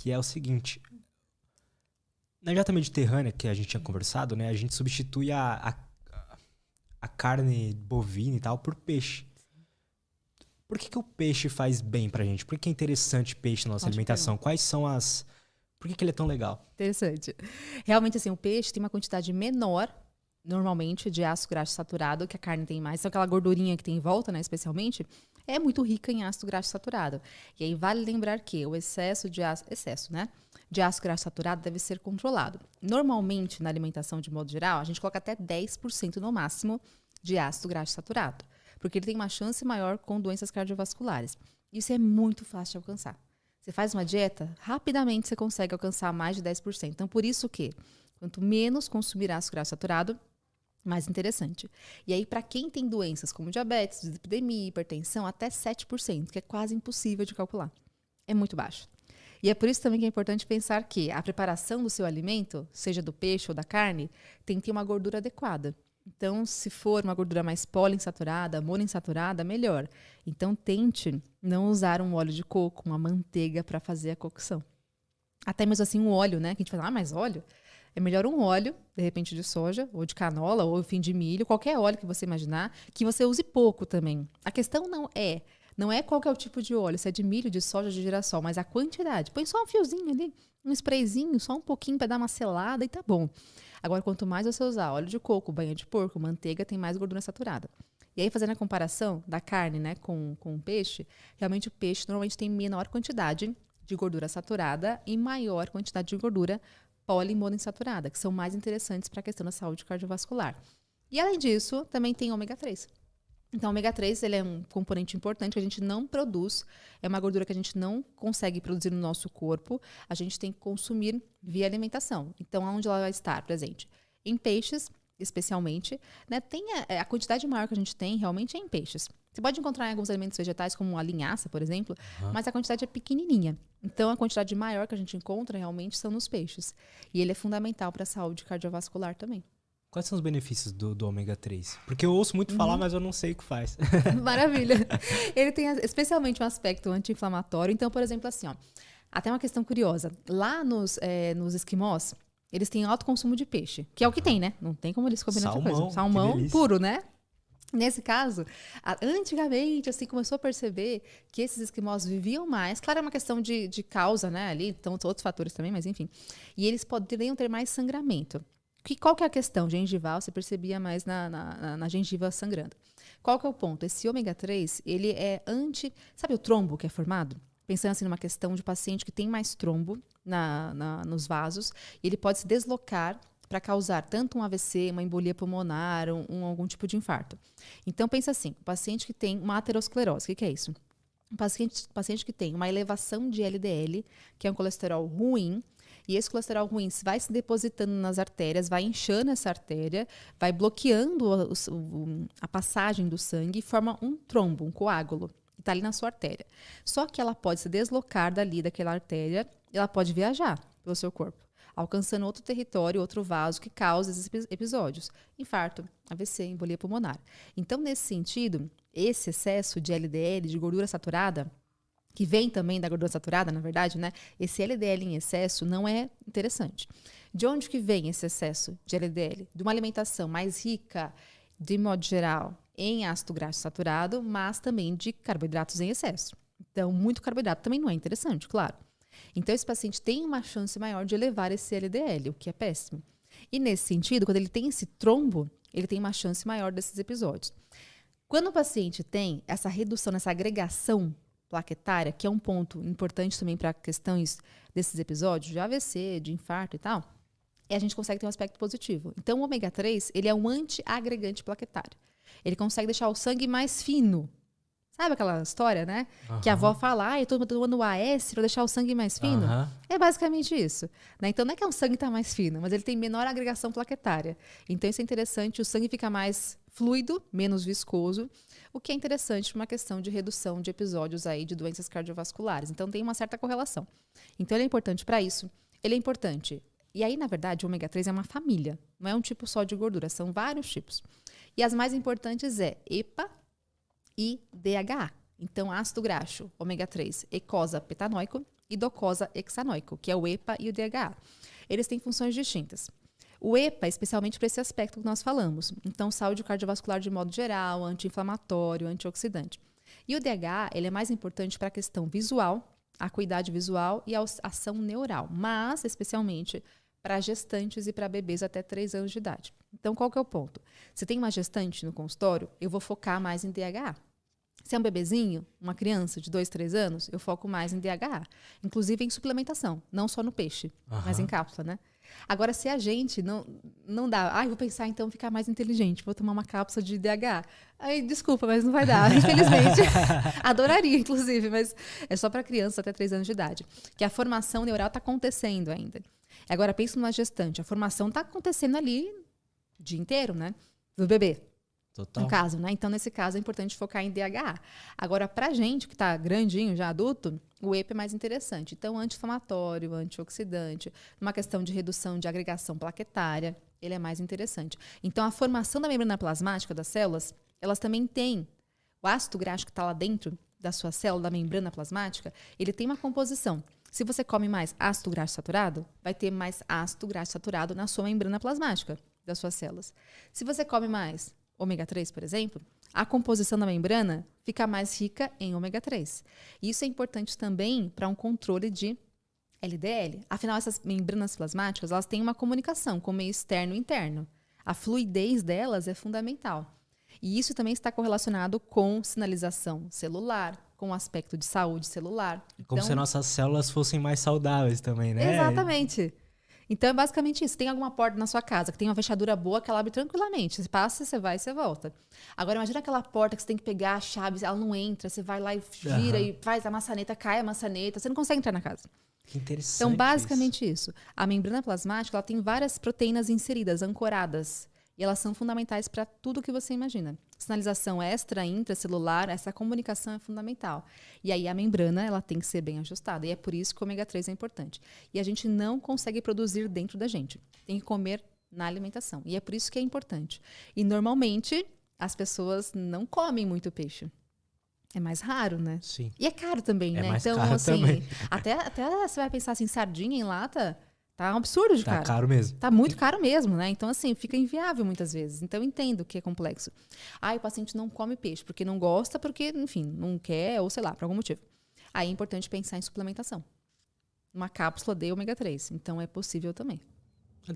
que é o seguinte. Na dieta mediterrânea, que a gente tinha conversado, né? A gente substitui a carne bovina e tal por peixe. Por que o peixe faz bem pra gente? Por que é interessante peixe na nossa alimentação? Quais são as... Por que ele é tão legal? Interessante. Realmente, assim, o peixe tem uma quantidade menor, normalmente, de ácido graxo saturado, que a carne tem mais. Então, aquela gordurinha que tem em volta, né, especialmente, é muito rica em ácido graxo saturado. E aí, vale lembrar que o excesso de ácido graxo saturado deve ser controlado. Normalmente, na alimentação, de modo geral, a gente coloca até 10% no máximo de ácido graxo saturado, porque ele tem uma chance maior com doenças cardiovasculares. Isso é muito fácil de alcançar. Você faz uma dieta, rapidamente você consegue alcançar mais de 10%. Então, por isso que, quanto menos consumir ácido graxo saturado, mais interessante. E aí, para quem tem doenças como diabetes, dislipidemia, hipertensão, até 7%, que é quase impossível de calcular. É muito baixo. E é por isso também que é importante pensar que a preparação do seu alimento, seja do peixe ou da carne, tem que ter uma gordura adequada. Então, se for uma gordura mais poliinsaturada, monoinsaturada, melhor. Então, tente não usar um óleo de coco, uma manteiga para fazer a cocção. Até mesmo assim, um óleo, né? Que a gente fala, mas óleo? É melhor um óleo, de repente de soja, ou de canola, ou enfim de milho, qualquer óleo que você imaginar, que você use pouco também. A questão não é qual que é o tipo de óleo, se é de milho, de soja, de girassol, mas a quantidade. Põe só um fiozinho ali, um sprayzinho, só um pouquinho para dar uma selada e tá bom. Agora, quanto mais você usar óleo de coco, banha de porco, manteiga, tem mais gordura saturada. E aí, fazendo a comparação da carne, né, com o peixe, realmente o peixe normalmente tem menor quantidade de gordura saturada e maior quantidade de gordura polimonoinsaturada, que são mais interessantes para a questão da saúde cardiovascular. E, além disso, também tem ômega 3. Então, o ômega 3 ele é um componente importante que a gente não produz, é uma gordura que a gente não consegue produzir no nosso corpo, a gente tem que consumir via alimentação. Então, onde ela vai estar presente? Em peixes, especialmente, né? A quantidade maior que a gente tem realmente é em peixes. Você pode encontrar em alguns alimentos vegetais, como a linhaça, por exemplo, mas a quantidade é pequenininha. Então, a quantidade maior que a gente encontra realmente são nos peixes. E ele é fundamental para a saúde cardiovascular também. Quais são os benefícios do ômega 3? Porque eu ouço muito falar, mas eu não sei o que faz. Maravilha. Ele tem especialmente um aspecto anti-inflamatório. Então, por exemplo, assim, ó, até uma questão curiosa. Lá nos esquimós, eles têm alto consumo de peixe, que é o que tem, né? Não tem como eles comerem outra coisa. Salmão puro, né? Nesse caso, antigamente, assim, começou a perceber que esses esquimós viviam mais. Claro, é uma questão de causa, né? Ali estão outros fatores também, mas enfim. E eles poderiam ter mais sangramento. Qual que é a questão? Gengival, você percebia mais na gengiva sangrando. Qual que é o ponto? Esse ômega 3, ele é Sabe o trombo que é formado? Pensando assim numa questão de paciente que tem mais trombo nos vasos, ele pode se deslocar para causar tanto um AVC, uma embolia pulmonar, algum tipo de infarto. Então, pensa assim, o paciente que tem uma aterosclerose, o que é isso? Um paciente que tem uma elevação de LDL, que é um colesterol ruim, e esse colesterol ruim vai se depositando nas artérias, vai inchando essa artéria, vai bloqueando a passagem do sangue e forma um trombo, um coágulo, que está ali na sua artéria. Só que ela pode se deslocar daquela artéria, ela pode viajar pelo seu corpo, alcançando outro território, outro vaso que causa esses episódios. Infarto, AVC, embolia pulmonar. Então, nesse sentido, esse excesso de LDL, de gordura saturada, que vem também da gordura saturada, na verdade, né? Esse LDL em excesso não é interessante. De onde que vem esse excesso de LDL? De uma alimentação mais rica, de modo geral, em ácido graxo saturado, mas também de carboidratos em excesso. Então, muito carboidrato também não é interessante, claro. Então, esse paciente tem uma chance maior de elevar esse LDL, o que é péssimo. E, nesse sentido, quando ele tem esse trombo, ele tem uma chance maior desses episódios. Quando o paciente tem essa redução, essa agregação plaquetária, que é um ponto importante também para questões desses episódios de AVC, de infarto e tal, e a gente consegue ter um aspecto positivo. Então, o ômega 3, ele é um antiagregante plaquetário. Ele consegue deixar o sangue mais fino. Sabe aquela história, né? Que a avó fala, eu tô tomando AS para deixar o sangue mais fino. É basicamente isso. Né? Então, não é que o sangue está mais fino, mas ele tem menor agregação plaquetária. Então, isso é interessante. O sangue fica mais fluido, menos viscoso, o que é interessante para uma questão de redução de episódios aí de doenças cardiovasculares. Então, tem uma certa correlação. Então, ele é importante para isso. Ele é importante. E aí, na verdade, o ômega 3 é uma família. Não é um tipo só de gordura, são vários tipos. E as mais importantes é EPA e DHA. Então, ácido graxo, ômega 3, eicosapetanoico e docosa hexanoico, que é o EPA e o DHA. Eles têm funções distintas. O EPA é especialmente para esse aspecto que nós falamos. Então, saúde cardiovascular de modo geral, anti-inflamatório, antioxidante. E o DHA, ele é mais importante para a questão visual, acuidade visual e a ação neural, mas especialmente para gestantes e para bebês até 3 anos de idade. Então, qual que é o ponto? Se tem uma gestante no consultório, eu vou focar mais em DHA. Se é um bebezinho, uma criança de 2, 3 anos, eu foco mais em DHA. Inclusive em suplementação, não só no peixe, mas em cápsula, né? Agora, se a gente não dá... vou pensar então ficar mais inteligente, vou tomar uma cápsula de DHA. Aí, desculpa, mas não vai dar, infelizmente. Adoraria, inclusive, mas é só para criança até 3 anos de idade. Que a formação neural está acontecendo ainda. Agora, pensa numa gestante. A formação está acontecendo ali o dia inteiro, né? Do bebê. Total. No caso, né? Então, nesse caso, é importante focar em DHA. Agora, pra gente que tá grandinho, já adulto, o EPA é mais interessante. Então, anti-inflamatório, antioxidante, uma questão de redução de agregação plaquetária, ele é mais interessante. Então, a formação da membrana plasmática das células, elas também têm o ácido graxo que está lá dentro da sua célula, da membrana plasmática, ele tem uma composição. Se você come mais ácido graxo saturado, vai ter mais ácido graxo saturado na sua membrana plasmática das suas células. Se você come mais ômega 3, por exemplo, a composição da membrana fica mais rica em ômega 3. Isso é importante também para um controle de LDL. Afinal, essas membranas plasmáticas, elas têm uma comunicação com o meio externo e interno. A fluidez delas é fundamental. E isso também está correlacionado com sinalização celular, com o aspecto de saúde celular. Como se nossas células fossem mais saudáveis também, né? Exatamente. Então, é basicamente isso. Tem alguma porta na sua casa que tem uma fechadura boa que ela abre tranquilamente. Você passa, você vai e você volta. Agora, imagina aquela porta que você tem que pegar a chave, ela não entra, você vai lá e gira e faz a maçaneta, cai a maçaneta, você não consegue entrar na casa. Que interessante. Então, basicamente isso. A membrana plasmática, ela tem várias proteínas inseridas, ancoradas. E elas são fundamentais para tudo que você imagina. Sinalização extra, intracelular, essa comunicação é fundamental. E aí a membrana, ela tem que ser bem ajustada. E é por isso que o ômega 3 é importante. E a gente não consegue produzir dentro da gente. Tem que comer na alimentação. E é por isso que é importante. E normalmente as pessoas não comem muito peixe. É mais raro, né? Sim. E é caro também, né? Mais então, caro assim, também. até você vai pensar assim, sardinha em lata... Tá um absurdo de caro. Tá caro mesmo. Tá muito caro mesmo, né? Então, assim, fica inviável muitas vezes. Então, eu entendo que é complexo. O paciente não come peixe porque não gosta, porque, enfim, não quer, ou sei lá, por algum motivo. Aí é importante pensar em suplementação. Uma cápsula de ômega 3. Então, é possível também.